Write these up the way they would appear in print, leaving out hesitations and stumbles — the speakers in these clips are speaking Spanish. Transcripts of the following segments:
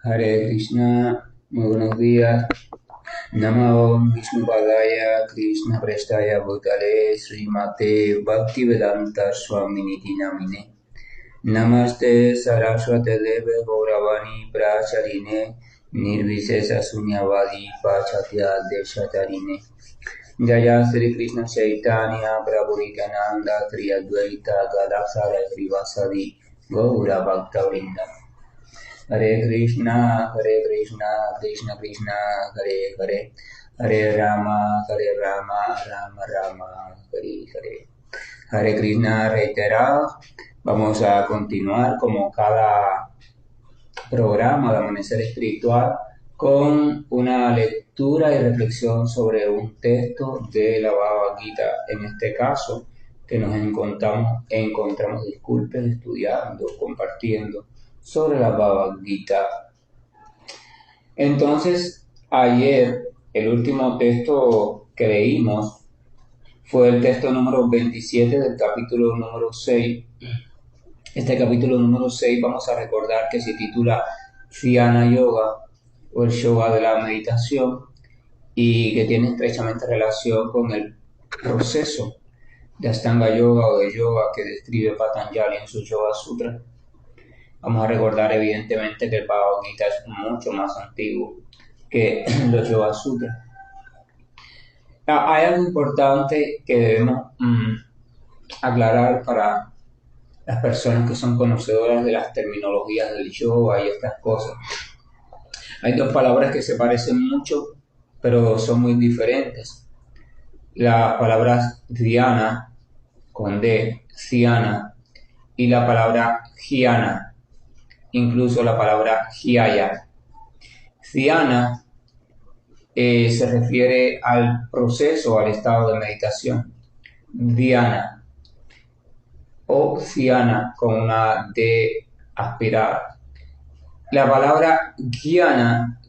Hare Krishna, muy buenos días. Namo Vishnu Padaya Krishna Prestaya Bhutale Srimate Bhaktivedanta Swaminiti Namine. Namaste Saraswate Deve Gauravani Pracharine Nirvisesa Sunyavadi Pachatya Deshatarine. Jaya Sri Krishna Chaitanya Prabhu Nityananda Tri Advaita Gadadhara Srivasadi Gaura Bhakta Vrinda. Hare Krishna, Krishna Krishna, Hare Hare, Hare Rama, Rama Rama, Hare Hare. Hare Krishna reiterado. Vamos a continuar como cada programa de Amanecer Espiritual con una lectura y reflexión sobre un texto de la Bhagavad Gita. En este caso, que nos encontramos, estudiando, compartiendo sobre la Bhagavad Gita. Entonces, ayer, el último texto que leímos fue el texto número 27 del capítulo número 6. Este capítulo número 6 vamos a recordar que se titula Dhyana Yoga o el yoga de la meditación y que tiene estrechamente relación con el proceso de Ashtanga Yoga o de yoga que describe Patanjali en su Yoga Sutra. Vamos a recordar evidentemente que el Bhagavad Gita es mucho más antiguo que los Yoga Sutras. Hay algo importante que debemos aclarar para las personas que son conocedoras de las terminologías del yoga y estas cosas. Hay dos palabras que se parecen mucho, pero son muy diferentes. Las palabras dhyana, con D, dhyana, y la palabra jnana, incluso la palabra jyaya. Dhyana se refiere al proceso, al estado de meditación. Dhyana o dhyana con una D aspirada. La palabra jnana,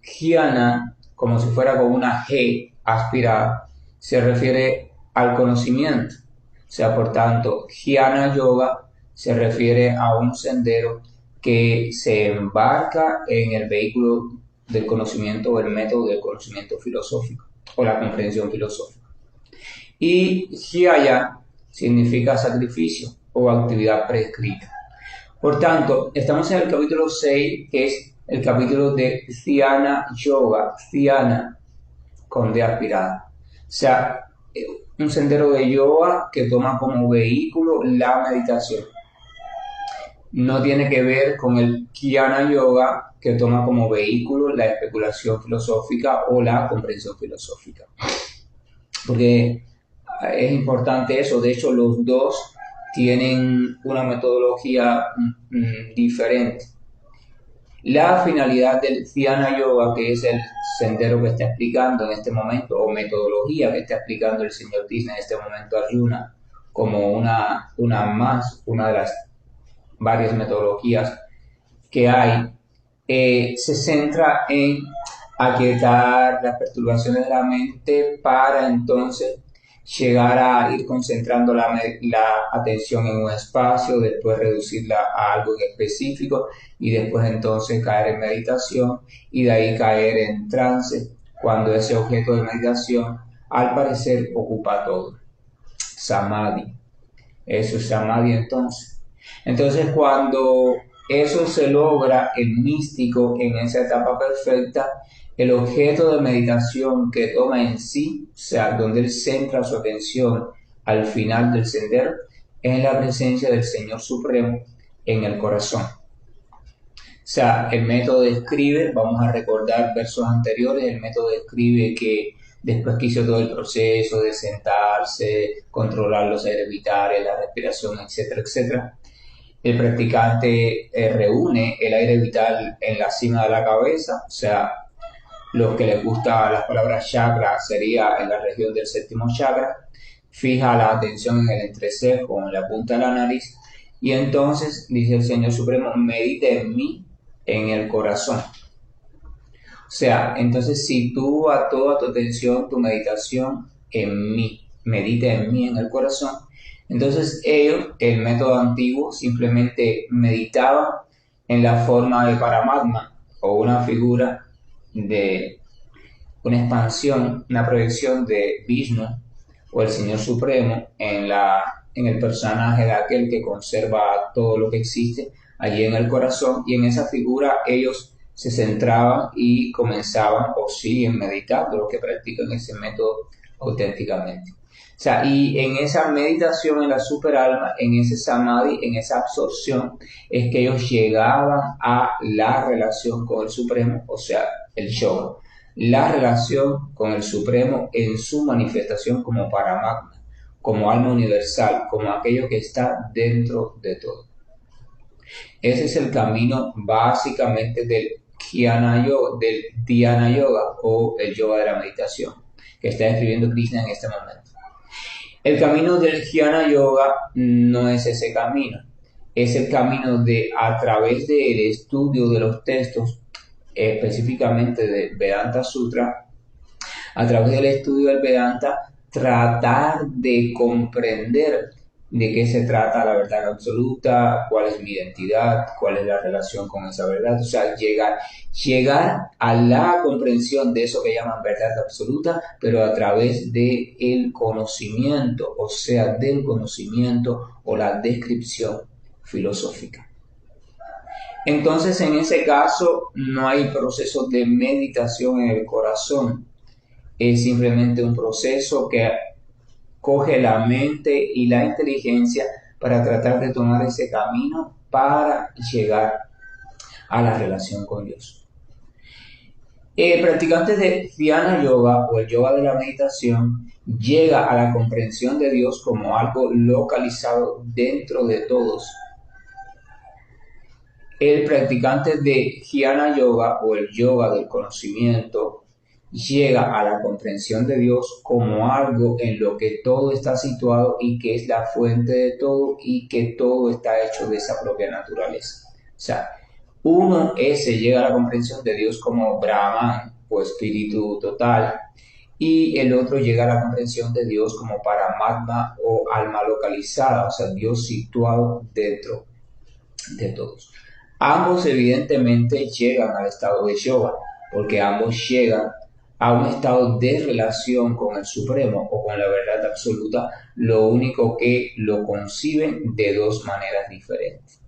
como si fuera con una G aspirada, se refiere al conocimiento. O sea, por tanto, jnana yoga se refiere a un sendero que se embarca en el vehículo del conocimiento o el método del conocimiento filosófico o la comprensión filosófica. Y jyaya significa sacrificio o actividad prescrita. Por tanto, estamos en el capítulo 6, que es el capítulo de Dhyana Yoga, Dhyana con D aspirada. O sea, un sendero de yoga que toma como vehículo la meditación. No tiene que ver con el Jnana Yoga que toma como vehículo la especulación filosófica o la comprensión filosófica. Porque es importante eso. De hecho, los dos tienen una metodología diferente. La finalidad del Dhyana Yoga, que es el sendero que está explicando en este momento, o metodología que está explicando el señor Krishna en este momento a Arjuna, como una de las varias metodologías que hay, se centra en aquietar las perturbaciones de la mente para entonces llegar a ir concentrando la atención en un espacio, después reducirla a algo específico y después entonces caer en meditación y de ahí caer en trance cuando ese objeto de meditación al parecer ocupa todo. Samadhi. Eso es Samadhi entonces. Entonces, cuando eso se logra, el místico en esa etapa perfecta, el objeto de meditación que toma en sí, o sea, donde él centra su atención al final del sendero, es la presencia del Señor Supremo en el corazón. O sea, el método describe, vamos a recordar versos anteriores, el método describe que después que hizo todo el proceso de sentarse, controlar los aires vitales, la respiración, etcétera, etcétera, el practicante reúne el aire vital en la cima de la cabeza, o sea, los que les gusta las palabras chakra sería en la región del séptimo chakra, fija la atención en el entrecejo, en la punta de la nariz, y entonces, dice el Señor Supremo, medite en mí, en el corazón. O sea, entonces sitúa toda tu atención, tu meditación en mí, medita en mí, en el corazón. Entonces ellos, el método antiguo, simplemente meditaban en la forma de Paramatma, o una figura de una expansión, una proyección de Vishnu o el Señor Supremo en el personaje de aquel que conserva todo lo que existe allí en el corazón, y en esa figura ellos se centraban y comenzaban o siguen meditando, los que practican ese método auténticamente. O sea, y en esa meditación en la superalma, en ese samadhi, en esa absorción, es que ellos llegaban a la relación con el Supremo, o sea, el yoga. La relación con el Supremo en su manifestación como Paramatma, como alma universal, como aquello que está dentro de todo. Ese es el camino básicamente del Dhyana Yoga o el yoga de la meditación que está describiendo Krishna en este momento. El camino del Jnana Yoga no es ese camino, es el camino de, a través del estudio de los textos, específicamente de Vedanta Sutra, a través del estudio del Vedanta, tratar de comprender de qué se trata la verdad absoluta, cuál es mi identidad, cuál es la relación con esa verdad, o sea, llegar a la comprensión de eso que llaman verdad absoluta, pero a través del conocimiento, o sea, del conocimiento o la descripción filosófica. Entonces, en ese caso, no hay proceso de meditación en el corazón, es simplemente un proceso que coge la mente y la inteligencia para tratar de tomar ese camino para llegar a la relación con Dios. Practicantes de Dhyana Yoga o el yoga de la meditación llega a la comprensión de Dios como algo localizado dentro de todos. El practicante de Jnana Yoga o el yoga del conocimiento llega a la comprensión de Dios como algo en lo que todo está situado y que es la fuente de todo y que todo está hecho de esa propia naturaleza. O sea, uno ese llega a la comprensión de Dios como Brahman o espíritu total, y el otro llega a la comprensión de Dios como Paramatma o alma localizada, o sea, Dios situado dentro de todos. Ambos evidentemente llegan al estado de yoga, porque ambos llegan a un estado de relación con el Supremo o con la verdad absoluta, lo único que lo conciben de dos maneras diferentes.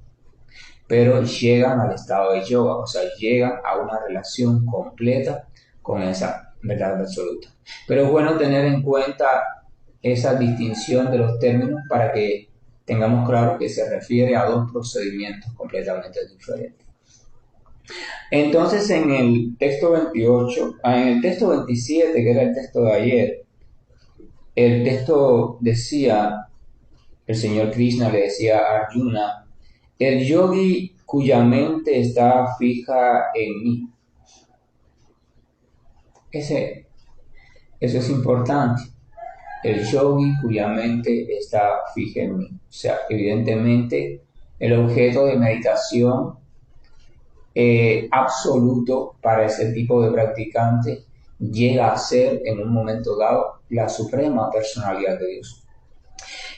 Pero llegan al estado de yoga, o sea, llegan a una relación completa con esa verdad absoluta. Pero es bueno tener en cuenta esa distinción de los términos para que tengamos claro que se refiere a dos procedimientos completamente diferentes. Entonces, en el texto 28, en el texto 27, que era el texto de ayer, el texto decía, el señor Krishna le decía a Arjuna, el yogi cuya mente está fija en mí. Eso es importante. El yogi cuya mente está fija en mí. O sea, evidentemente, el objeto de meditación absoluto para ese tipo de practicante llega a ser en un momento dado la suprema personalidad de Dios.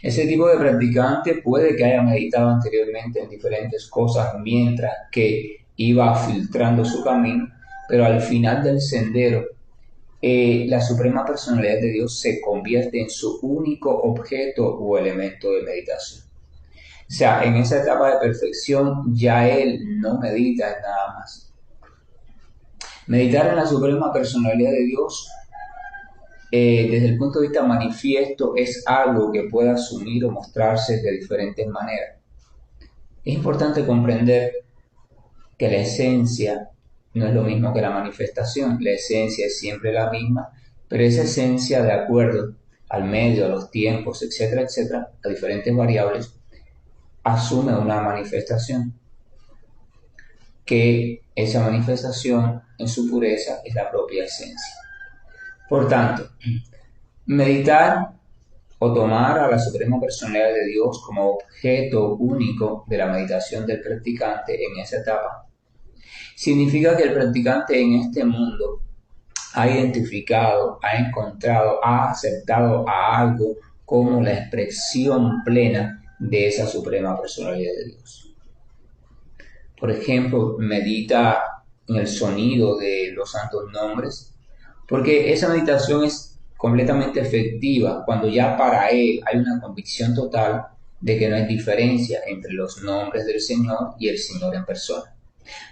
Ese tipo de practicante puede que haya meditado anteriormente en diferentes cosas mientras que iba filtrando su camino, pero al final del sendero la suprema personalidad de Dios se convierte en su único objeto o elemento de meditación. O sea, en esa etapa de perfección ya él no medita en nada más. Meditar en la suprema personalidad de Dios, desde el punto de vista manifiesto, es algo que puede asumir o mostrarse de diferentes maneras. Es importante comprender que la esencia no es lo mismo que la manifestación. La esencia es siempre la misma, pero esa esencia, de acuerdo al medio, a los tiempos, etcétera, etcétera, a diferentes variables, asume una manifestación, que esa manifestación en su pureza es la propia esencia. Por tanto, meditar o tomar a la suprema personalidad de Dios como objeto único de la meditación del practicante en esa etapa significa que el practicante en este mundo ha identificado, ha encontrado, ha aceptado a algo como la expresión plena de esa suprema personalidad de Dios. Por ejemplo, medita en el sonido de los santos nombres, porque esa meditación es completamente efectiva cuando ya para él hay una convicción total de que no hay diferencia entre los nombres del Señor y el Señor en persona.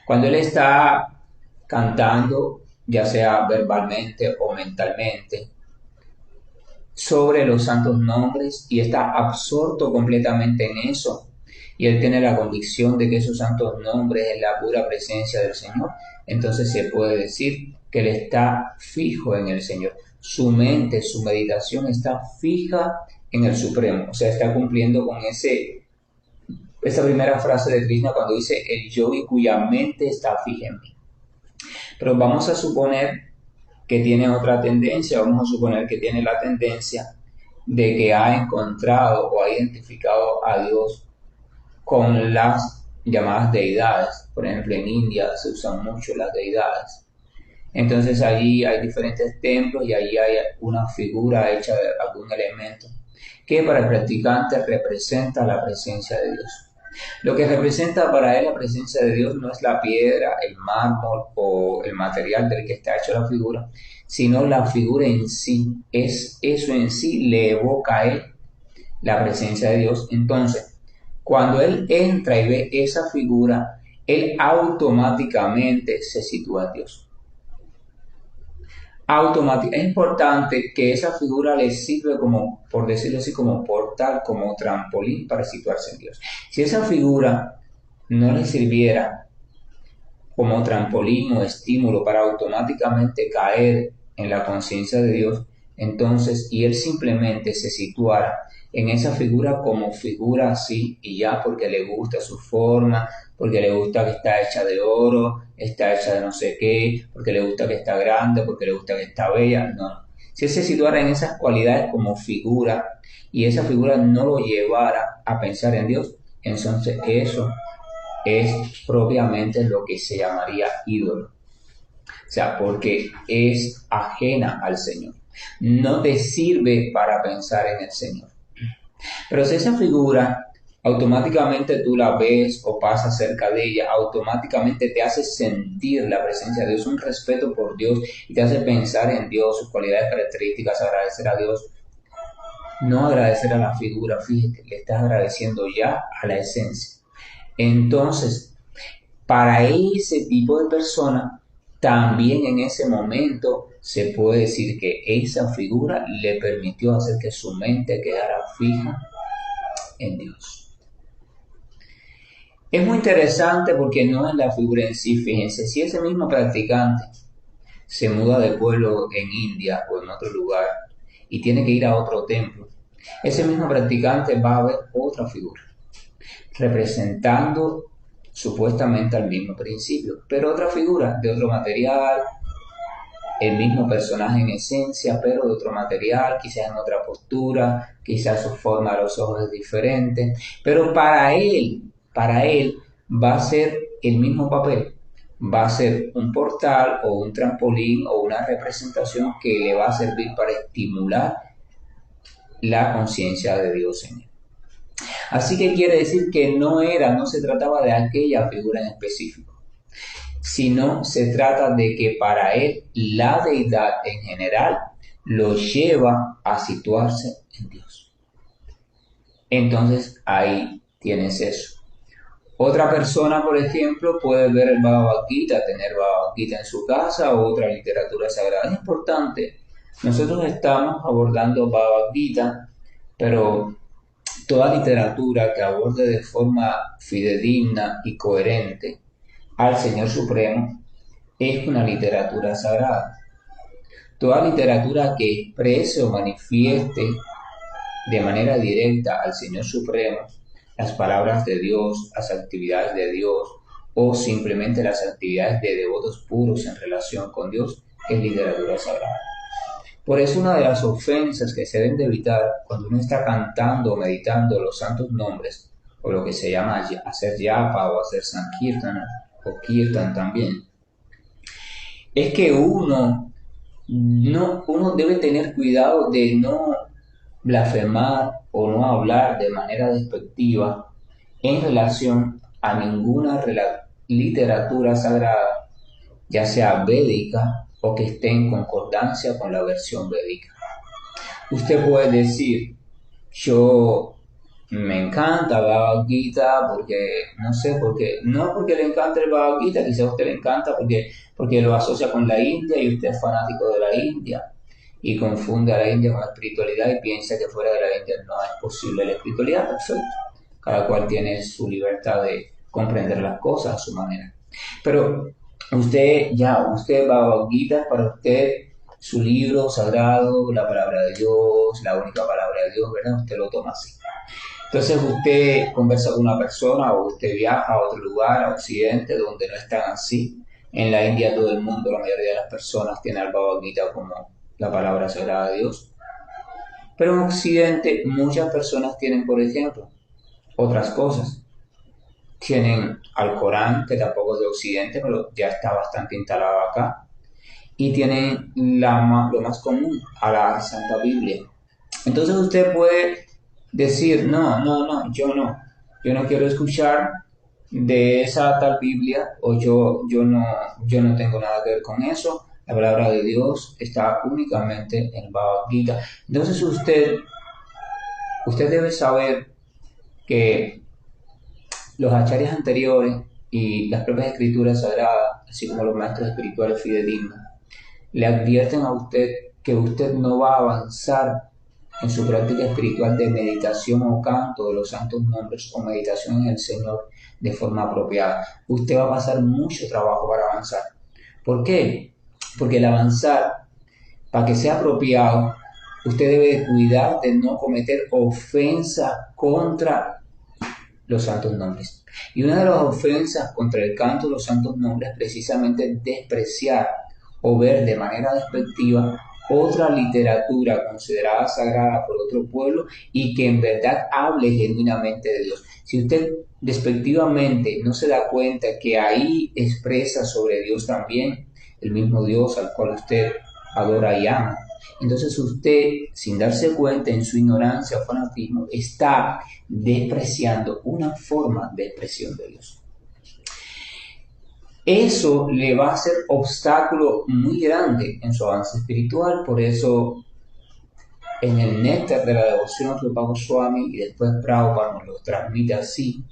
Cuando él está cantando, ya sea verbalmente o mentalmente, sobre los santos nombres y está absorto completamente en eso, y él tiene la convicción de que esos santos nombres es la pura presencia del Señor, entonces se puede decir que él está fijo en el Señor. Su mente, su meditación está fija en el Supremo, o sea, está cumpliendo con esa primera frase de Krishna cuando dice el yogi cuya mente está fija en mí. Pero vamos a suponer que tiene otra tendencia, vamos a suponer que tiene la tendencia de que ha encontrado o ha identificado a Dios con las llamadas deidades. Por ejemplo, en India se usan mucho las deidades. Entonces allí hay diferentes templos y allí hay una figura hecha de algún elemento que para el practicante representa la presencia de Dios. Lo que representa para él la presencia de Dios no es la piedra, el mármol o el material del que está hecho la figura, sino la figura en sí. Es eso en sí le evoca a él la presencia de Dios. Entonces, cuando él entra y ve esa figura, él automáticamente se sitúa en Dios. Es importante que esa figura le sirve como, por decirlo así, como portal, como trampolín para situarse en Dios. Si esa figura no le sirviera como trampolín o estímulo para automáticamente caer en la conciencia de Dios, entonces, y él simplemente se situara en esa figura como figura así y ya porque le gusta su forma, porque le gusta que está hecha de oro, está hecha de no sé qué, porque le gusta que está grande, porque le gusta que está bella, no. Si él se situara en esas cualidades como figura y esa figura no lo llevara a pensar en Dios, entonces eso es propiamente lo que se llamaría ídolo. O sea, porque es ajena al Señor. No te sirve para pensar en el Señor. Pero si esa figura automáticamente tú la ves o pasas cerca de ella, automáticamente te hace sentir la presencia de Dios, un respeto por Dios y te hace pensar en Dios, sus cualidades características, agradecer a Dios. No agradecer a la figura, fíjate, le estás agradeciendo ya a la esencia. Entonces, para ese tipo de persona, también en ese momento se puede decir que esa figura le permitió hacer que su mente quedara fija en Dios. Es muy interesante porque no es la figura en sí, fíjense, si ese mismo practicante se muda de pueblo en India o en otro lugar y tiene que ir a otro templo, ese mismo practicante va a ver otra figura, representando supuestamente al mismo principio, pero otra figura de otro material, el mismo personaje en esencia, pero de otro material, quizás en otra postura, quizás su forma de los ojos es diferente, pero para él va a ser el mismo papel, va a ser un portal o un trampolín o una representación que le va a servir para estimular la conciencia de Dios en él. Así que quiere decir que no se trataba de aquella figura en específico, sino se trata de que para él la deidad en general lo lleva a situarse en Dios. Entonces ahí tienes eso. Otra persona, por ejemplo, puede ver el Bhagavad Gita, tener Bhagavad Gita en su casa o otra literatura sagrada. Es importante. Nosotros estamos abordando Bhagavad Gita, pero toda literatura que aborde de forma fidedigna y coherente al Señor Supremo es una literatura sagrada. Toda literatura que exprese o manifieste de manera directa al Señor Supremo las palabras de Dios, las actividades de Dios o simplemente las actividades de devotos puros en relación con Dios es literatura sagrada. Por eso una de las ofensas que se deben de evitar cuando uno está cantando o meditando los santos nombres, o lo que se llama hacer yapa o hacer sankirtana o kirtan también, es que uno debe tener cuidado de no blasfemar o no hablar de manera despectiva en relación a ninguna literatura sagrada ya sea védica o que esté en concordancia con la versión védica. Usted puede decir, yo me encanta Bhagavad Gita porque, no sé, no porque le encanta el Bhagavad Gita, quizás a usted le encanta porque lo asocia con la India y usted es fanático de la India y confunde a la India con la espiritualidad y piensa que fuera de la India no es posible la espiritualidad. Perfecto. Cada cual tiene su libertad de comprender las cosas a su manera. Pero usted Bhagavad Gita, para usted, su libro sagrado, la palabra de Dios, la única palabra de Dios, ¿verdad? Usted lo toma así. Entonces usted conversa con una persona o usted viaja a otro lugar, a Occidente, donde no están así. En la India todo el mundo, la mayoría de las personas tienen al Bhagavad Gita como la palabra sagrada de Dios. Pero en Occidente muchas personas tienen, por ejemplo, otras cosas. Tienen al Corán, que tampoco es de Occidente, pero ya está bastante instalado acá. Y tienen lo más común, a la Santa Biblia. Entonces usted puede decir, no, yo no quiero escuchar de esa tal Biblia, o yo no tengo nada que ver con eso, la palabra de Dios está únicamente en Bhagavad Gita. Entonces usted debe saber que los acharyas anteriores y las propias escrituras sagradas, así como los maestros espirituales fidedignos, le advierten a usted que usted no va a avanzar en su práctica espiritual de meditación o canto de los santos nombres o meditación en el Señor de forma apropiada. Usted va a pasar mucho trabajo para avanzar. ¿Por qué? Porque el avanzar, para que sea apropiado, usted debe cuidar de no cometer ofensa contra los santos nombres. Y una de las ofensas contra el canto de los santos nombres es precisamente despreciar o ver de manera despectiva otra literatura considerada sagrada por otro pueblo y que en verdad hable genuinamente de Dios. Si usted despectivamente no se da cuenta que ahí expresa sobre Dios también, el mismo Dios al cual usted adora y ama, entonces usted, sin darse cuenta en su ignorancia o fanatismo, está despreciando una forma de expresión de Dios. Eso le va a ser obstáculo muy grande en su avance espiritual. Por eso, en el néctar de la devoción, Rupa Goswami y después Prabhupada nos lo transmite así,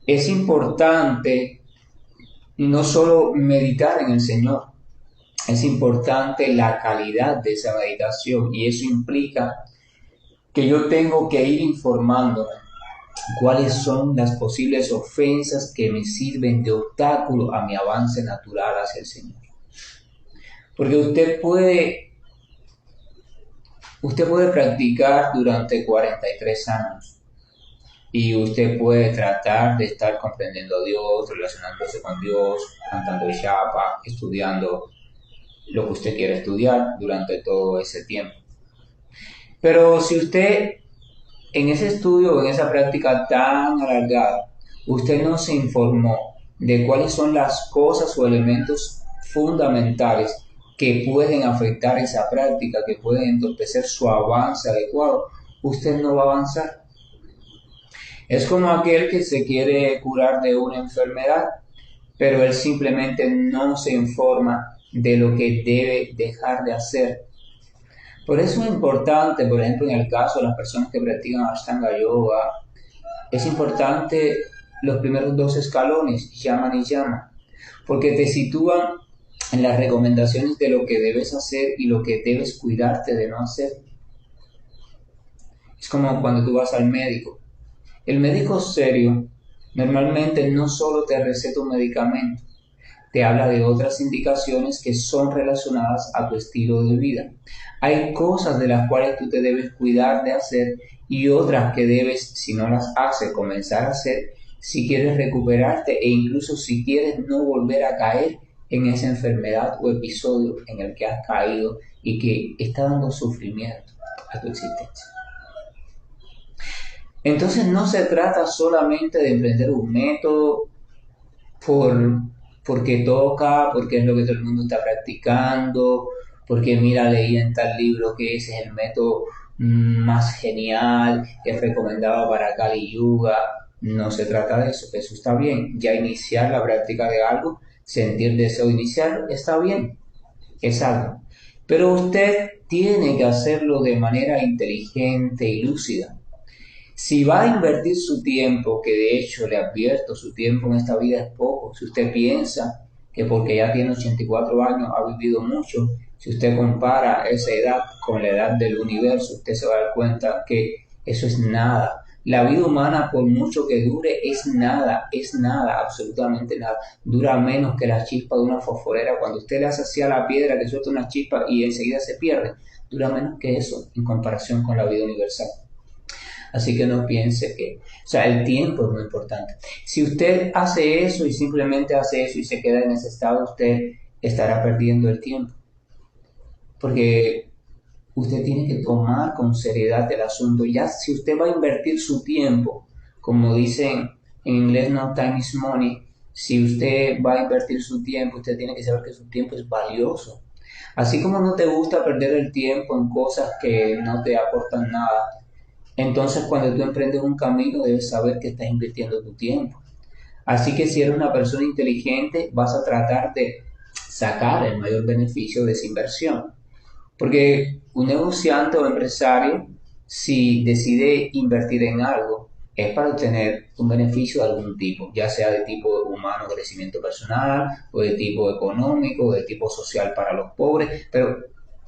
Es importante no solo meditar en el Señor, es importante la calidad de esa meditación, y eso implica que yo tengo que ir informándome cuáles son las posibles ofensas que me sirven de obstáculo a mi avance natural hacia el Señor. Porque usted puede practicar durante 43 años y usted puede tratar de estar comprendiendo a Dios, relacionándose con Dios, cantando el japa, estudiando lo que usted quiere estudiar durante todo ese tiempo. Pero si usted en ese estudio o en esa práctica tan alargada, usted no se informó de cuáles son las cosas o elementos fundamentales que pueden afectar esa práctica, que pueden entorpecer su avance adecuado, usted no va a avanzar. Es como aquel que se quiere curar de una enfermedad, pero él simplemente no se informa de lo que debe dejar de hacer. Por eso es importante, por ejemplo, en el caso de las personas que practican Ashtanga Yoga, es importante los primeros 2 escalones, Yama y Yama, porque te sitúan en las recomendaciones de lo que debes hacer y lo que debes cuidarte de no hacer. Es como cuando tú vas al médico. El médico serio normalmente no solo te receta un medicamento, te habla de otras indicaciones que son relacionadas a tu estilo de vida. Hay cosas de las cuales tú te debes cuidar de hacer y otras que debes, si no las haces, comenzar a hacer si quieres recuperarte e incluso si quieres no volver a caer en esa enfermedad o episodio en el que has caído y que está dando sufrimiento a tu existencia. Entonces no se trata solamente de emprender un método porque toca, porque es lo que todo el mundo está practicando, porque mira, leí en tal libro que ese es el método más genial, que es recomendado para Kali Yuga. No se trata de eso, eso está bien. Ya iniciar la práctica de algo, sentir deseo de iniciar, está bien, es algo. Pero usted tiene que hacerlo de manera inteligente y lúcida. Si va a invertir su tiempo, que de hecho le advierto, su tiempo en esta vida es poco, si usted piensa que porque ya tiene 84 años ha vivido mucho, si usted compara esa edad con la edad del universo, usted se va a dar cuenta que eso es nada. La vida humana, por mucho que dure, es nada, absolutamente nada. Dura menos que la chispa de una fosforera. Cuando usted le hace así a la piedra que suelta una chispa y enseguida se pierde, dura menos que eso en comparación con la vida universal. Así que no piense que, o sea, el tiempo es muy importante. Si usted hace eso y simplemente hace eso y se queda en ese estado, usted estará perdiendo el tiempo. Porque usted tiene que tomar con seriedad el asunto. Ya si usted va a invertir su tiempo, como dicen en inglés, no time is money, si usted va a invertir su tiempo, usted tiene que saber que su tiempo es valioso. Así como no te gusta perder el tiempo en cosas que no te aportan nada, entonces cuando tú emprendes un camino debes saber que estás invirtiendo tu tiempo. Así que si eres una persona inteligente, vas a tratar de sacar el mayor beneficio de esa inversión. Porque un negociante o empresario, si decide invertir en algo, es para obtener un beneficio de algún tipo, ya sea de tipo humano, crecimiento personal, o de tipo económico, o de tipo social para los pobres, pero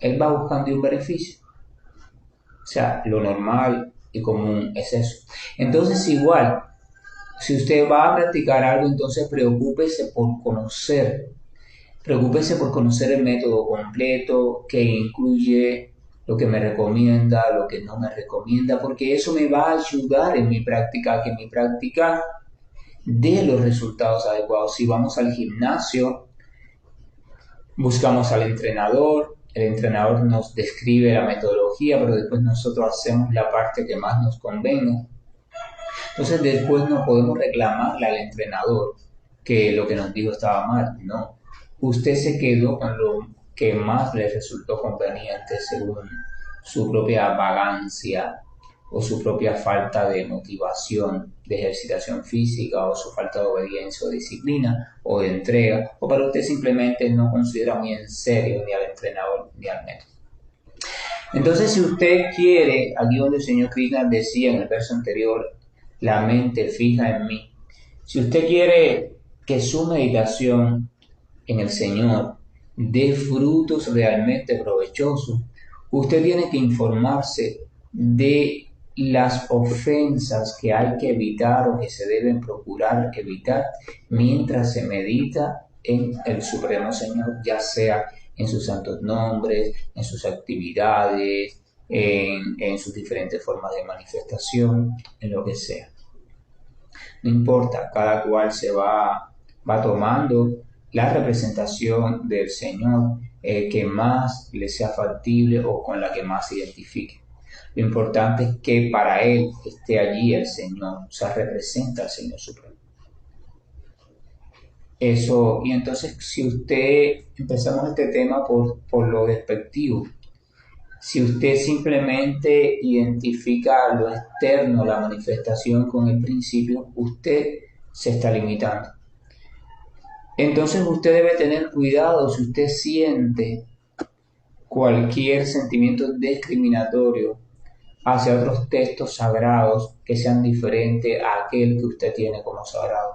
él va buscando un beneficio. O sea, lo normal y común es eso. Entonces, igual, si usted va a practicar algo, entonces preocúpese por conocer el método completo, que incluye lo que me recomienda, lo que no me recomienda, porque eso me va a ayudar en mi práctica, a que mi práctica dé los resultados adecuados. Si vamos al gimnasio, buscamos al entrenador, el entrenador nos describe la metodología, pero después nosotros hacemos la parte que más nos convenga. Entonces después no podemos reclamarle al entrenador que lo que nos dijo estaba mal, no. Usted se quedó con lo que más le resultó conveniente según su propia vagancia o su propia falta de motivación de ejercitación física o su falta de obediencia o disciplina o de entrega, o para usted simplemente no considera muy en serio ni al entrenador ni al método. Entonces, si usted quiere, aquí donde el señor Krishna decía en el verso anterior, la mente fija en mí, si usted quiere que su meditación en el Señor dé frutos realmente provechosos, usted tiene que informarse de las ofensas que hay que evitar o que se deben procurar evitar mientras se medita en el Supremo Señor, ya sea en sus santos nombres, en sus actividades, en sus diferentes formas de manifestación, en lo que sea. No importa, cada cual va tomando la representación del Señor que más le sea factible o con la que más se identifique. Lo importante es que para él esté allí el Señor, o sea, representa al Señor Supremo. Eso, y entonces si usted, empezamos este tema por lo despectivo, si usted simplemente identifica lo externo, la manifestación con el principio, usted se está limitando. Entonces usted debe tener cuidado si usted siente cualquier sentimiento discriminatorio hacia otros textos sagrados que sean diferentes a aquel que usted tiene como sagrado.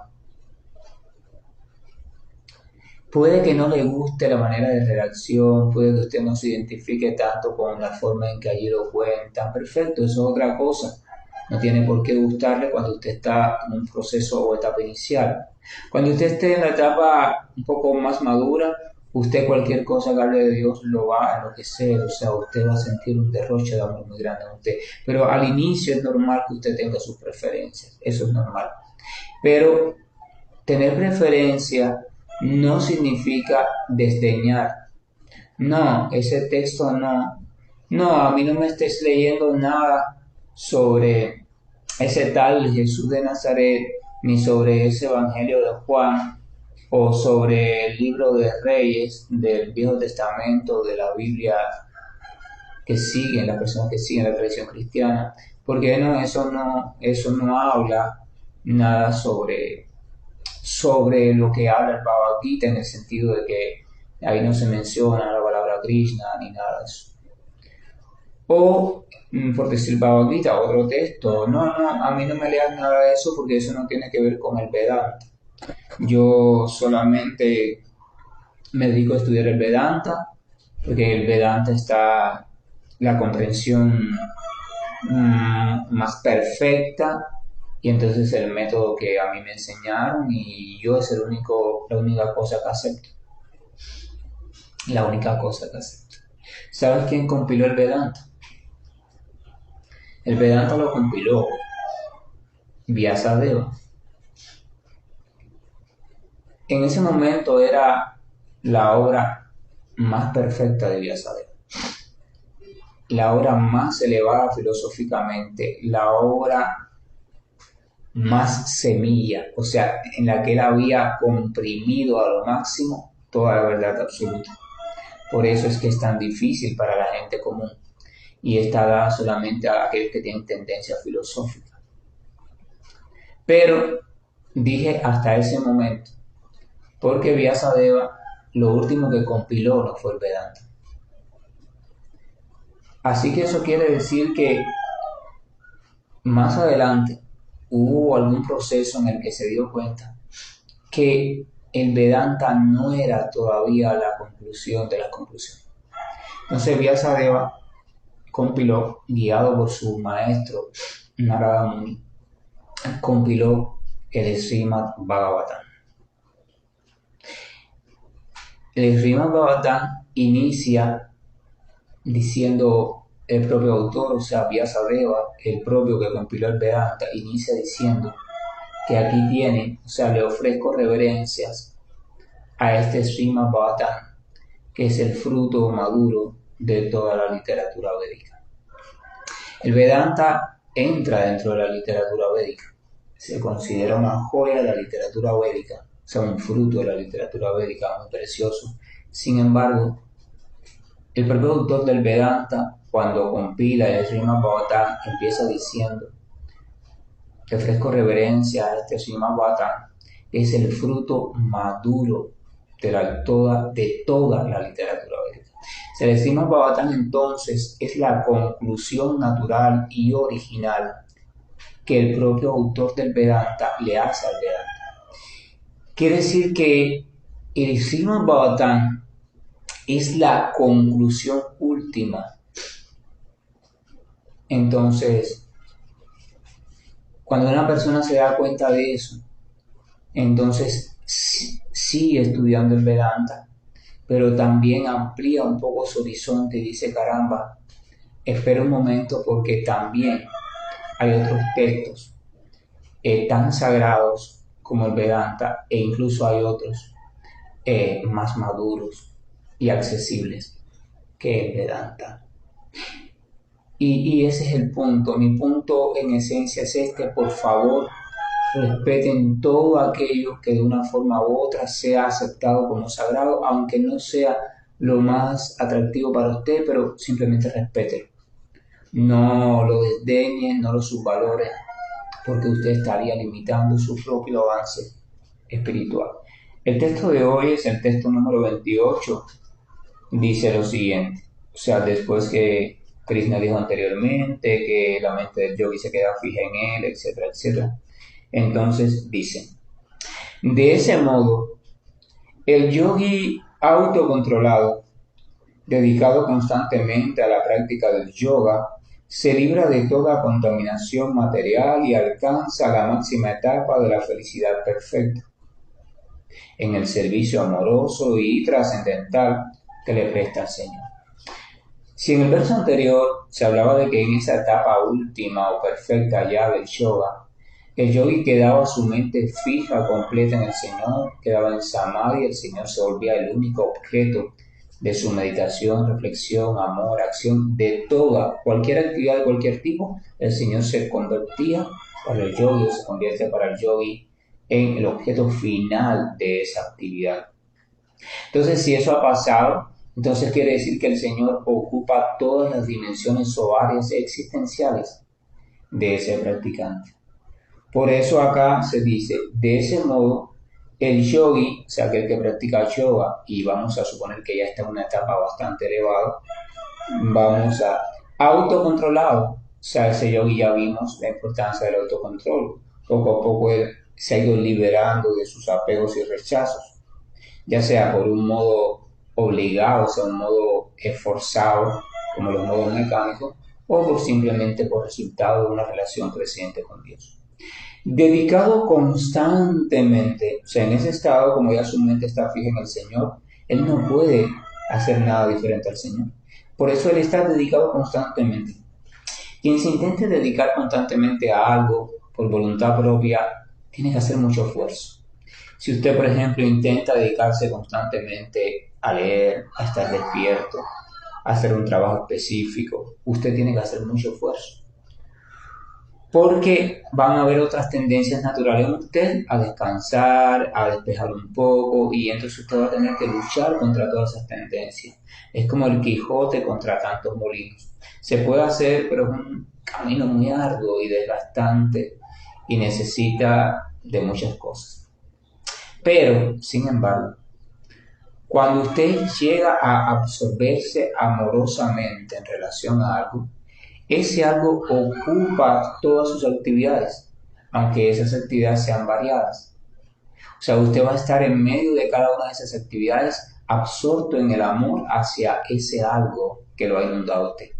Puede que no le guste la manera de redacción, puede que usted no se identifique tanto con la forma en que allí lo cuentan. Perfecto, eso es otra cosa. No tiene por qué gustarle cuando usted está en un proceso o etapa inicial. Cuando usted esté en la etapa un poco más madura, usted cualquier cosa que hable de Dios lo va a enloquecer, o sea, usted va a sentir un derroche de amor muy grande en usted. Pero al inicio es normal que usted tenga sus preferencias, eso es normal. Pero tener preferencia no significa desdeñar. No, ese texto no. No, a mí no me estés leyendo nada sobre ese tal Jesús de Nazaret, ni sobre ese Evangelio de Juan, o sobre el libro de Reyes del Viejo Testamento, de la Biblia que las personas que siguen la tradición cristiana, porque no, eso no habla nada sobre lo que habla el Bhagavad Gita, en el sentido de que ahí no se menciona la palabra Krishna ni nada de eso. O, por decir Bhagavad Gita, otro texto. No, a mí no me leas nada de eso porque eso no tiene que ver con el Vedanta. Yo solamente me dedico a estudiar el Vedanta, porque el Vedanta está la comprensión más perfecta, y entonces el método que a mí me enseñaron, y yo es la única cosa que acepto. La única cosa que acepto. ¿Sabes quién compiló el Vedanta? El Vedanta lo compiló Vyasadeva. En ese momento era la obra más perfecta de Vyasadeva, la obra más elevada filosóficamente, la obra más semilla, o sea, en la que él había comprimido a lo máximo toda la verdad absoluta. Por eso es que es tan difícil para la gente común y está dada solamente a aquellos que tienen tendencia filosófica. Pero dije hasta ese momento, porque Vyasadeva lo último que compiló no fue el Vedanta. Así que eso quiere decir que más adelante hubo algún proceso en el que se dio cuenta que el Vedanta no era todavía la conclusión de la conclusión. Entonces Vyasadeva compiló, guiado por su maestro Narada Muni, compiló el Srimad Bhagavatam. El Srimad Bhagavatam inicia diciendo el propio autor, o sea, Vyasadeva, el propio que compiló el Vedanta, inicia diciendo que aquí tiene, o sea, le ofrezco reverencias a este Srimad Bhagavatam, que es el fruto maduro de toda la literatura védica. El Vedanta entra dentro de la literatura védica, se considera una joya de la literatura védica, o sea, un fruto de la literatura védica muy precioso. Sin embargo, el propio autor del Vedanta, cuando compila el Srimad Bhagavatam, empieza diciendo: te ofrezco reverencia a este Srimad Bhagavatam, que es el fruto maduro de toda la literatura védica. El Srimad Bhagavatam entonces es la conclusión natural y original que el propio autor del Vedanta le hace al Vedanta. Quiere decir que el Srimad Bhagavatam es la conclusión última. Entonces, cuando una persona se da cuenta de eso, entonces sigue estudiando el Vedanta, pero también amplía un poco su horizonte y dice: caramba, espera un momento, porque también hay otros textos tan sagrados como el Vedanta, e incluso hay otros más maduros y accesibles que el Vedanta. Y ese es el punto. Mi punto en esencia es este: por favor, respeten todo aquello que de una forma u otra sea aceptado como sagrado, aunque no sea lo más atractivo para usted, pero simplemente respételo. No lo desdeñe, no lo subvalore, porque usted estaría limitando su propio avance espiritual. El texto de hoy es el texto número 28. Dice lo siguiente, o sea, después que Krishna dijo anteriormente que la mente del yogi se queda fija en él, etcétera, etcétera. Entonces dice: de ese modo, el yogi autocontrolado, dedicado constantemente a la práctica del yoga, se libra de toda contaminación material y alcanza la máxima etapa de la felicidad perfecta en el servicio amoroso y trascendental que le presta al Señor. Si en el verso anterior se hablaba de que en esa etapa última o perfecta ya del yoga, el yogi quedaba su mente fija, completa en el Señor, quedaba en samadhi, el Señor se volvía el único objeto de su meditación, reflexión, amor, acción, de toda, cualquier actividad de cualquier tipo, el Señor se convertía para el yogi, o se convierte para el yogi en el objeto final de esa actividad. Entonces, si eso ha pasado, entonces quiere decir que el Señor ocupa todas las dimensiones o áreas existenciales de ese practicante. Por eso acá se dice, de ese modo, el yogi, o sea, aquel que practica yoga, y vamos a suponer que ya está en una etapa bastante elevada, vamos a autocontrolado, o sea, ese yogi ya vimos la importancia del autocontrol. Poco a poco él se ha ido liberando de sus apegos y rechazos, ya sea por un modo obligado, o sea, un modo esforzado, como los modos mecánicos, o simplemente por resultado de una relación creciente con Dios. Dedicado constantemente, o sea, en ese estado, como ya su mente está fija en el Señor, él no puede hacer nada diferente al Señor. Por eso él está dedicado constantemente. Quien se intente dedicar constantemente a algo por voluntad propia, tiene que hacer mucho esfuerzo. Si usted, por ejemplo, intenta dedicarse constantemente a leer, a estar despierto, a hacer un trabajo específico, usted tiene que hacer mucho esfuerzo. Porque van a haber otras tendencias naturales en usted a descansar, a despejar un poco, y entonces usted va a tener que luchar contra todas esas tendencias. Es como el Quijote contra tantos molinos. Se puede hacer, pero es un camino muy arduo y desgastante y necesita de muchas cosas. Pero, sin embargo, cuando usted llega a absorberse amorosamente en relación a algo, ese algo ocupa todas sus actividades, aunque esas actividades sean variadas. O sea, usted va a estar en medio de cada una de esas actividades absorto en el amor hacia ese algo que lo ha inundado a usted.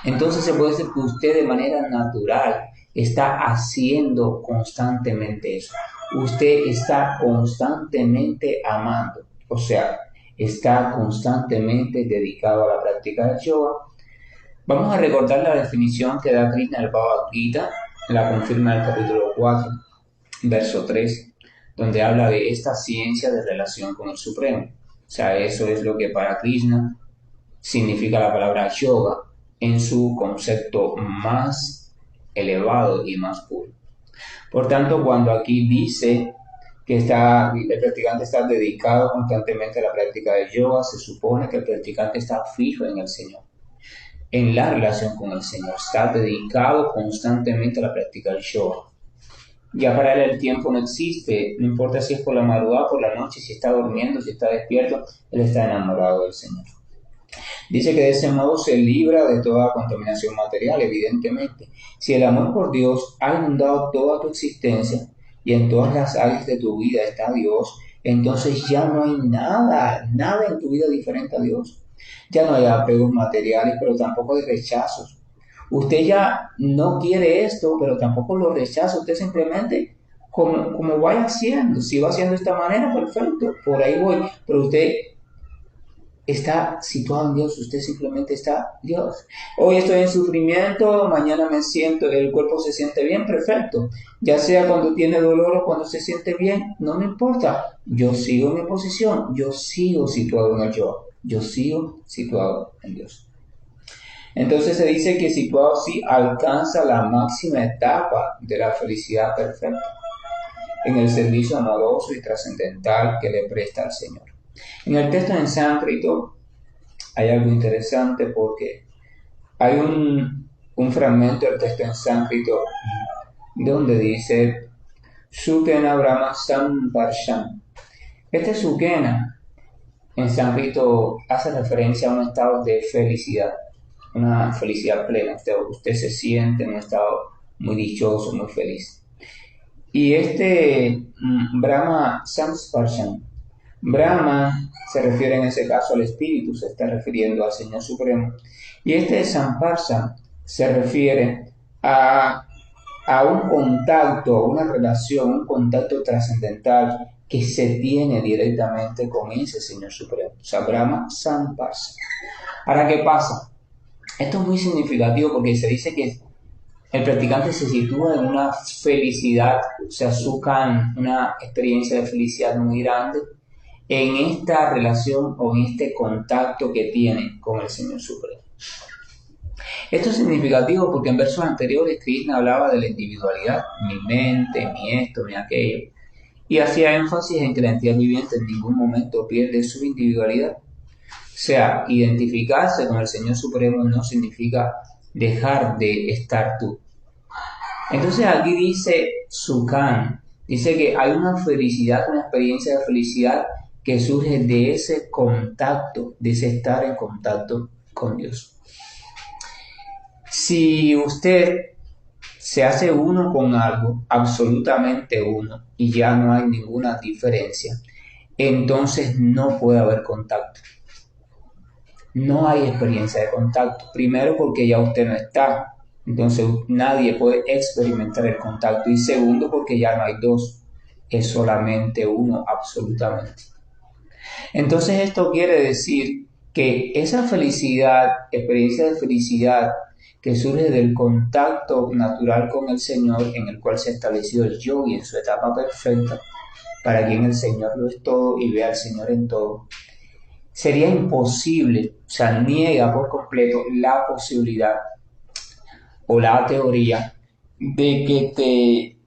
Entonces se puede decir que usted de manera natural está haciendo constantemente eso. Usted está constantemente amando, o sea, está constantemente dedicado a la práctica del yoga. Vamos a recordar la definición que da Krishna en el Bhagavad Gita, la confirma en el capítulo 4, verso 3, donde habla de esta ciencia de relación con el Supremo. O sea, eso es lo que para Krishna significa la palabra yoga en su concepto más elevado y más puro. Por tanto, cuando aquí dice que el practicante está dedicado constantemente a la práctica de yoga, se supone que el practicante está fijo en el Señor, en la relación con el Señor, está dedicado constantemente a la práctica del yoga. Ya para él el tiempo no existe, no importa si es por la madrugada, por la noche, si está durmiendo, si está despierto, él está enamorado del Señor. Dice que de ese modo se libra de toda contaminación material, evidentemente. Si el amor por Dios ha inundado toda tu existencia y en todas las áreas de tu vida está Dios, entonces ya no hay nada en tu vida diferente a Dios. Ya no hay apegos materiales, pero tampoco hay rechazos. Usted ya no quiere esto, pero tampoco lo rechaza. Usted simplemente, como vaya haciendo, si va haciendo de esta manera, perfecto, por ahí voy. Pero usted está situado en Dios, usted simplemente está Dios. Hoy estoy en sufrimiento, mañana me siento, el cuerpo se siente bien, perfecto. Ya sea cuando tiene dolor o cuando se siente bien, no me importa. Yo sigo en mi posición, yo sigo situado en el yo sigo situado en Dios. Entonces se dice que situado así alcanza la máxima etapa de la felicidad perfecta en el servicio amoroso y trascendental que le presta al Señor. En el texto en sánscrito hay algo interesante porque hay un fragmento del texto en sánscrito donde dice Sukena Brahma Samparsham. Este Sukena en sánscrito hace referencia a un estado de felicidad, una felicidad plena. Usted se siente en un estado muy dichoso, muy feliz. Y este Brahma Samsparsham, Brahma se refiere en ese caso al espíritu, se está refiriendo al Señor Supremo. Y este Samparsa se refiere a un contacto, a una relación, un contacto trascendental que se tiene directamente con ese Señor Supremo. O sea, Brahma Samparsa. Ahora, ¿qué pasa? Esto es muy significativo porque se dice que el practicante se sitúa en una felicidad, o sea, una experiencia de felicidad muy grande en esta relación o en este contacto que tiene con el Señor Supremo. Esto es significativo porque en versos anteriores Krishna hablaba de la individualidad, mi mente, mi esto, mi aquello, y hacía énfasis en que la entidad viviente en ningún momento pierde su individualidad. O sea, identificarse con el Señor Supremo no significa dejar de estar tú. Entonces aquí dice Sukhan. Dice que hay una felicidad, una experiencia de felicidad que surge de ese contacto, de ese estar en contacto con Dios. Si usted se hace uno con algo, absolutamente uno, y ya no hay ninguna diferencia, entonces no puede haber contacto. No hay experiencia de contacto. Primero porque ya usted no está, entonces nadie puede experimentar el contacto. Y segundo porque ya no hay dos, es solamente uno absolutamente. Entonces esto quiere decir que esa felicidad, experiencia de felicidad que surge del contacto natural con el Señor, en el cual se estableció el yogi en su etapa perfecta, para quien el Señor lo es todo y ve al Señor en todo, sería imposible, o sea, niega por completo la posibilidad o la teoría de que te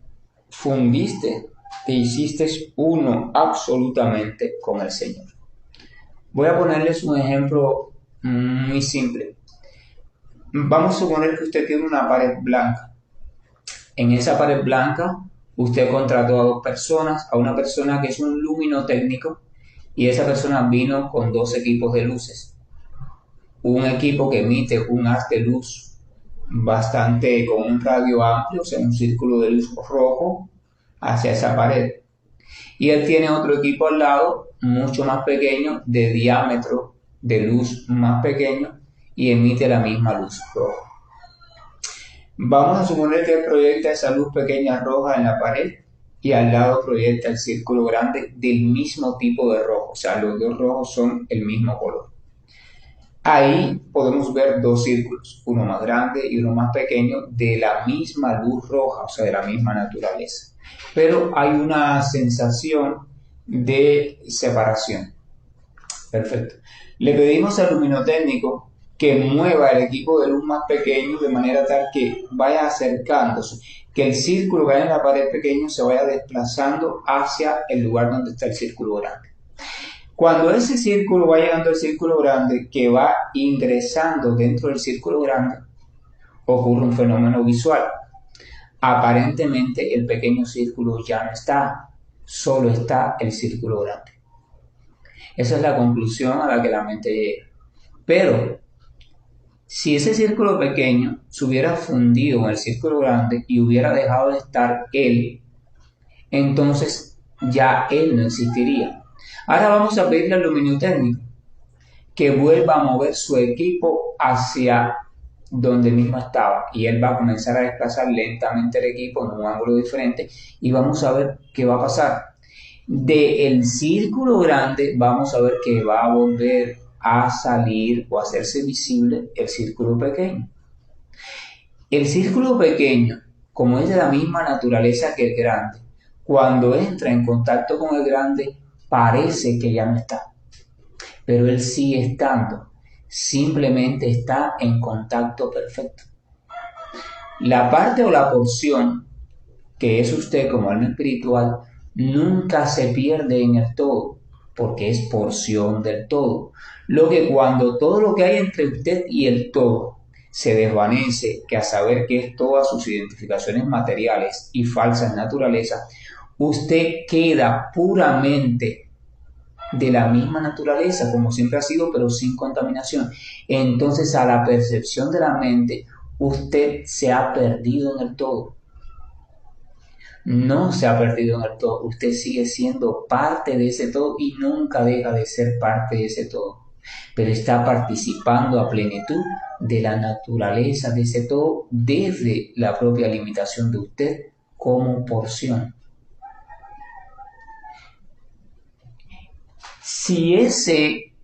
fundiste, te hiciste uno absolutamente con el Señor. Voy a ponerles un ejemplo muy simple. Vamos a suponer que usted tiene una pared blanca. En esa pared blanca, usted contrató a dos personas, a una persona que es un luminotécnico, y esa persona vino con dos equipos de luces. Un equipo que emite un haz de luz bastante con un radio amplio, o sea, un círculo de luz rojo hacia esa pared. Y él tiene otro equipo al lado, mucho más pequeño, de diámetro de luz más pequeño, y emite la misma luz roja. Vamos a suponer que él proyecta esa luz pequeña roja en la pared y al lado proyecta el círculo grande del mismo tipo de rojo, o sea, los dos rojos son el mismo color. Ahí podemos ver dos círculos, uno más grande y uno más pequeño, de la misma luz roja, o sea, de la misma naturaleza. Pero hay una sensación de separación. Perfecto. Le pedimos al luminotécnico que mueva el equipo de luz más pequeño de manera tal que vaya acercándose, que el círculo que hay en la pared pequeño se vaya desplazando hacia el lugar donde está el círculo grande. Cuando ese círculo va llegando al círculo grande, que va ingresando dentro del círculo grande, ocurre un fenómeno visual. Aparentemente el pequeño círculo ya no está, solo está el círculo grande. Esa es la conclusión a la que la mente llega. Pero si ese círculo pequeño se hubiera fundido en el círculo grande y hubiera dejado de estar él, entonces ya él no existiría. Ahora vamos a pedirle al luminotécnico que vuelva a mover su equipo hacia donde mismo estaba y él va a comenzar a desplazar lentamente el equipo en un ángulo diferente y vamos a ver qué va a pasar. Del círculo grande vamos a ver que va a volver a salir o a hacerse visible el círculo pequeño. El círculo pequeño, como es de la misma naturaleza que el grande, cuando entra en contacto con el grande, parece que ya no está, pero él sigue estando, simplemente está en contacto perfecto. La parte o la porción que es usted como alma espiritual nunca se pierde en el todo, porque es porción del todo. Lo que cuando todo lo que hay entre usted y el todo se desvanece, que a saber que es todas sus identificaciones materiales y falsas naturalezas, usted queda puramente de la misma naturaleza, como siempre ha sido, pero sin contaminación. Entonces, a la percepción de la mente, usted se ha perdido en el todo. No se ha perdido en el todo, usted sigue siendo parte de ese todo y nunca deja de ser parte de ese todo, pero está participando a plenitud de la naturaleza de ese todo desde la propia limitación de usted como porción. Si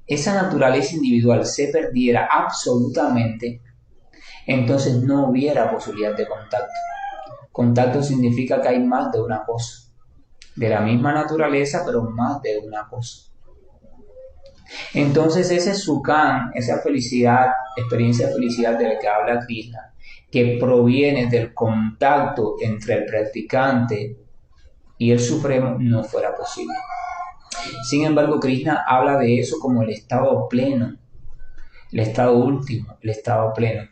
esa naturaleza individual se perdiera absolutamente, entonces no hubiera posibilidad de contacto. Contacto significa que hay más de una cosa, de la misma naturaleza, pero más de una cosa. Entonces ese Sukhan, esa felicidad, experiencia de felicidad de la que habla Krishna, que proviene del contacto entre el practicante y el Supremo, no fuera posible. Sin embargo, Krishna habla de eso como el estado pleno, el estado último, el estado pleno.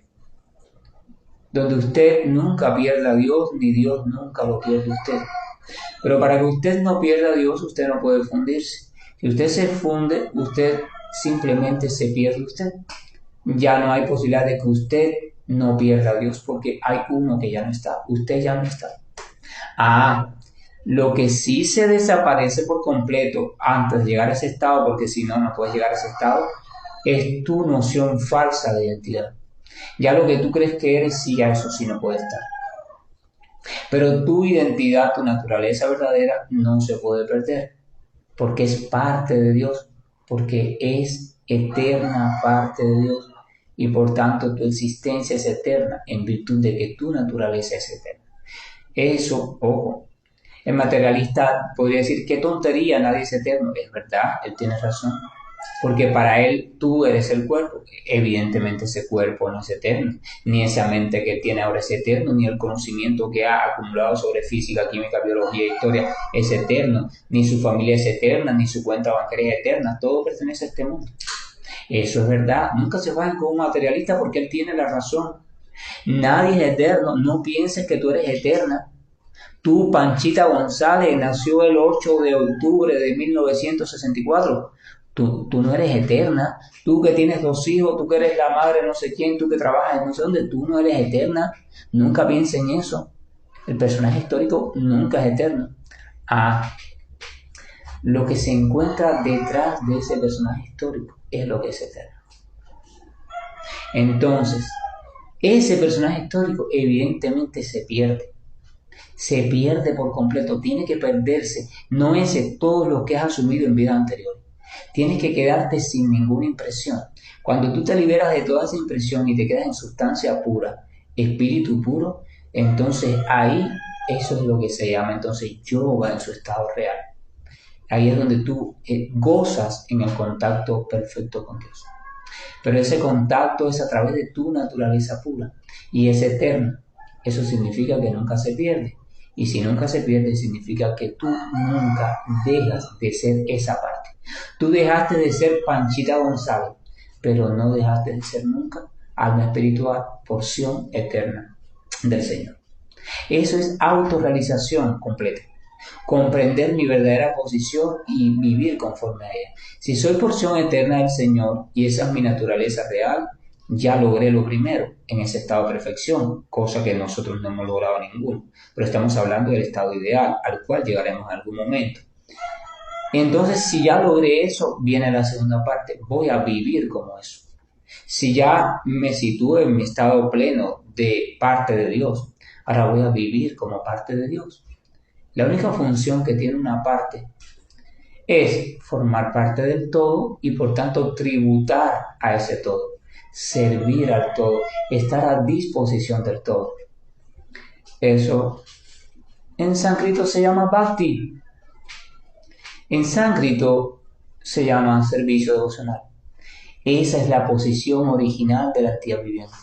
donde usted nunca pierda a Dios, ni Dios nunca lo pierde a usted. Pero para que usted no pierda a Dios, usted no puede fundirse. Si usted se funde, usted simplemente se pierde usted. Ya no hay posibilidad de que usted no pierda a Dios, porque hay uno que ya no está. Usted ya no está. Lo que sí se desaparece por completo antes de llegar a ese estado, porque si no, no puedes llegar a ese estado, es tu noción falsa de identidad. Ya lo que tú crees que eres, sí, ya eso sí no puede estar. Pero tu identidad, tu naturaleza verdadera, no se puede perder, porque es parte de Dios, porque es eterna parte de Dios, y por tanto tu existencia es eterna en virtud de que tu naturaleza es eterna. Eso, ojo, el materialista podría decir, qué tontería, nadie es eterno. Es verdad, él tiene razón, porque para él tú eres el cuerpo. Evidentemente ese cuerpo no es eterno, ni esa mente que tiene ahora es eterno, ni el conocimiento que ha acumulado sobre física, química, biología e historia es eterno, ni su familia es eterna, ni su cuenta bancaria es eterna, todo pertenece a este mundo. Eso es verdad, nunca se vayan con un materialista porque él tiene la razón. Nadie es eterno, no pienses que tú eres eterna. Tú, Panchita González, nació el 8 de octubre de 1964. Tú no eres eterna. Tú que tienes 2 hijos, tú que eres la madre de no sé quién, tú que trabajas en no sé dónde, tú no eres eterna. Nunca pienses en eso. El personaje histórico nunca es eterno. Lo que se encuentra detrás de ese personaje histórico es lo que es eterno. Entonces, ese personaje histórico evidentemente se pierde por completo, tiene que perderse, no es todo lo que has asumido en vidas anteriores. Tienes que quedarte sin ninguna impresión. Cuando tú te liberas de toda esa impresión y te quedas en sustancia pura, espíritu puro, entonces ahí eso es lo que se llama entonces yoga en su estado real. Ahí es donde tú gozas en el contacto perfecto con Dios. Pero ese contacto es a través de tu naturaleza pura y es eterno. Eso significa que nunca se pierde. Y si nunca se pierde, significa que tú nunca dejas de ser esa parte. Tú dejaste de ser Panchita González, pero no dejaste de ser nunca alma espiritual, porción eterna del Señor. Eso es autorrealización completa. Comprender mi verdadera posición y vivir conforme a ella. Si soy porción eterna del Señor y esa es mi naturaleza real, ya logré lo primero en ese estado de perfección, cosa que nosotros no hemos logrado ninguno. Pero estamos hablando del estado ideal, al cual llegaremos en algún momento. Entonces, si ya logré eso, viene la segunda parte. Voy a vivir como eso. Si ya me sitúo en mi estado pleno de parte de Dios, ahora voy a vivir como parte de Dios. La única función que tiene una parte es formar parte del todo y por tanto tributar a ese todo, servir al todo, estar a disposición del todo. Eso en sánscrito se llama bhakti. En sánscrito se llama servicio devocional. Esa es la posición original de la actividad viviente.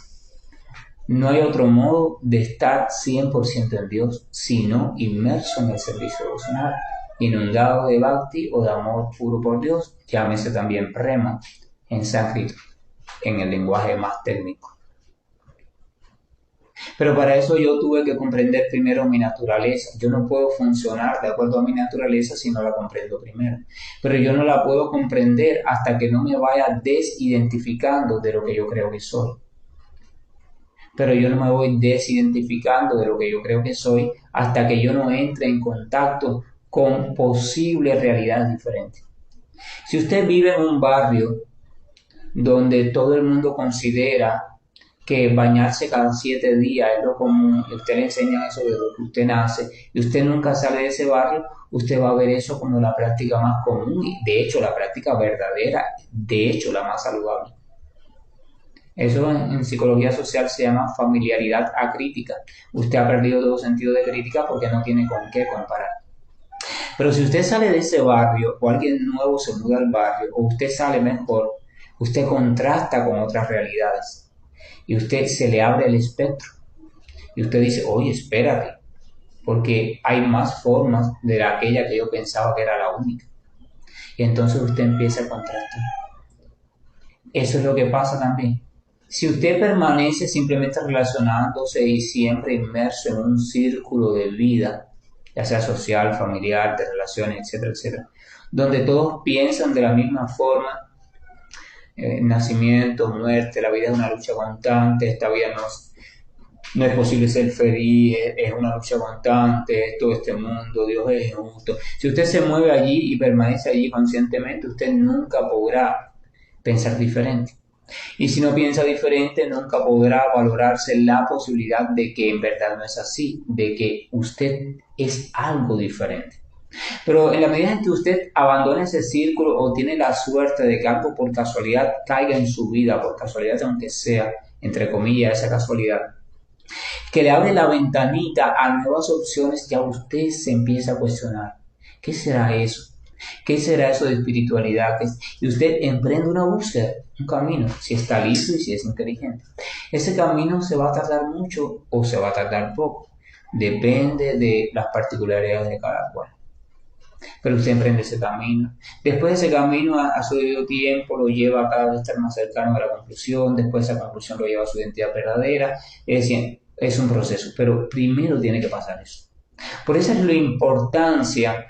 No hay otro modo de estar 100% en Dios, sino inmerso en el servicio devocional, inundado de bhakti o de amor puro por Dios, llámese también prema en sánscrito, en el lenguaje más técnico. Pero para eso yo tuve que comprender primero mi naturaleza. Yo no puedo funcionar de acuerdo a mi naturaleza si no la comprendo primero. Pero yo no la puedo comprender hasta que no me vaya desidentificando de lo que yo creo que soy. Pero yo no me voy desidentificando de lo que yo creo que soy hasta que yo no entre en contacto con posibles realidades diferentes. Si usted vive en un barrio donde todo el mundo considera que bañarse cada 7 días es lo común, y usted le enseña eso de lo que usted nace, y usted nunca sale de ese barrio, usted va a ver eso como la práctica más común, y de hecho la práctica verdadera, de hecho la más saludable. Eso en psicología social se llama familiaridad acrítica. Usted ha perdido todo sentido de crítica porque no tiene con qué comparar. Pero si usted sale de ese barrio o alguien nuevo se muda al barrio o usted sale mejor, usted contrasta con otras realidades y usted se le abre el espectro y usted dice, oye, espérate, porque hay más formas de aquella que yo pensaba que era la única. Y entonces usted empieza a contrastar. Eso es lo que pasa también. Si usted permanece simplemente relacionándose y siempre inmerso en un círculo de vida, ya sea social, familiar, de relaciones, etcétera, etcétera, donde todos piensan de la misma forma, nacimiento, muerte, la vida es una lucha constante, esta vida no es posible ser feliz, es una lucha constante, todo este mundo, Dios es justo. Si usted se mueve allí y permanece allí conscientemente, usted nunca podrá pensar diferente. Y si no piensa diferente, nunca podrá valorarse la posibilidad de que en verdad no es así, de que usted es algo diferente. Pero en la medida en que usted abandona ese círculo o tiene la suerte de que algo por casualidad caiga en su vida, por casualidad aunque sea, entre comillas, esa casualidad, que le abre la ventanita a nuevas opciones, ya usted se empieza a cuestionar, ¿qué será eso? ¿Qué será eso de espiritualidad? Y usted emprende una búsqueda, un camino, si está listo y si es inteligente. Ese camino se va a tardar mucho o se va a tardar poco, depende de las particularidades de cada cual. Pero usted emprende ese camino. Después de ese camino, a su debido tiempo, lo lleva a cada vez estar más cercano a la conclusión. Después esa conclusión lo lleva a su identidad verdadera. Es decir, es un proceso, pero primero tiene que pasar eso. Por eso es la importancia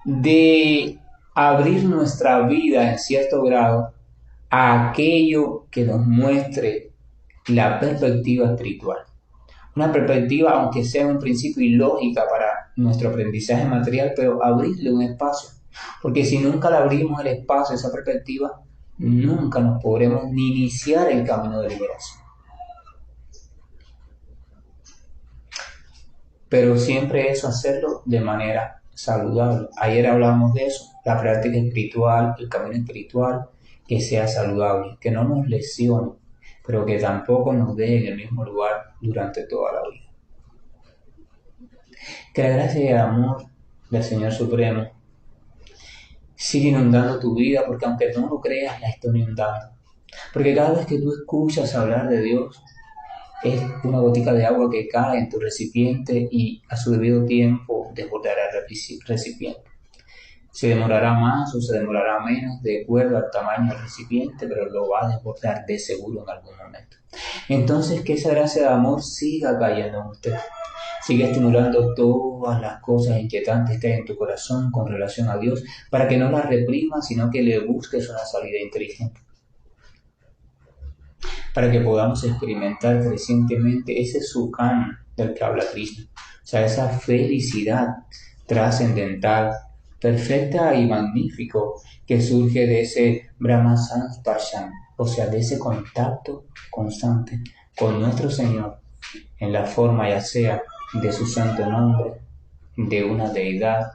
de abrir nuestra vida en cierto grado a aquello que nos muestre la perspectiva espiritual. Una perspectiva, aunque sea en un principio ilógica para nuestro aprendizaje material, pero abrirle un espacio. Porque si nunca le abrimos el espacio a esa perspectiva, nunca nos podremos ni iniciar el camino de liberación. Pero siempre eso hacerlo de manera saludable. Ayer hablamos de eso, la práctica espiritual, el camino espiritual, que sea saludable, que no nos lesione, pero que tampoco nos deje en el mismo lugar durante toda la vida. Que la gracia y el amor del Señor Supremo siga inundando tu vida, porque aunque no lo creas, la está inundando. Porque cada vez que tú escuchas hablar de Dios, es una gotica de agua que cae en tu recipiente y a su debido tiempo desbordará el recipiente. Se demorará más o se demorará menos de acuerdo al tamaño del recipiente, pero lo va a desbordar de seguro en algún momento. Entonces, que esa gracia de amor siga cayendo en usted. Sigue estimulando todas las cosas inquietantes que hay en tu corazón con relación a Dios, para que no las reprimas, sino que le busques una salida inteligente. Para que podamos experimentar crecientemente ese Sukhan del que habla Krishna. O sea, esa felicidad trascendental, perfecta y magnífico que surge de ese Brahma Sansparshan, o sea, de ese contacto constante con nuestro Señor en la forma ya sea de su santo nombre, de una deidad,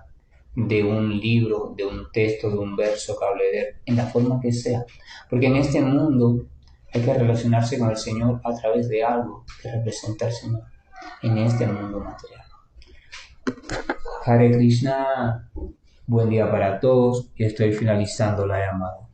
de un libro, de un texto, de un verso que hable de él, en la forma que sea. Porque en este mundo hay que relacionarse con el Señor a través de algo que representa al Señor en este mundo material. Hare Krishna, buen día para todos y estoy finalizando la llamada.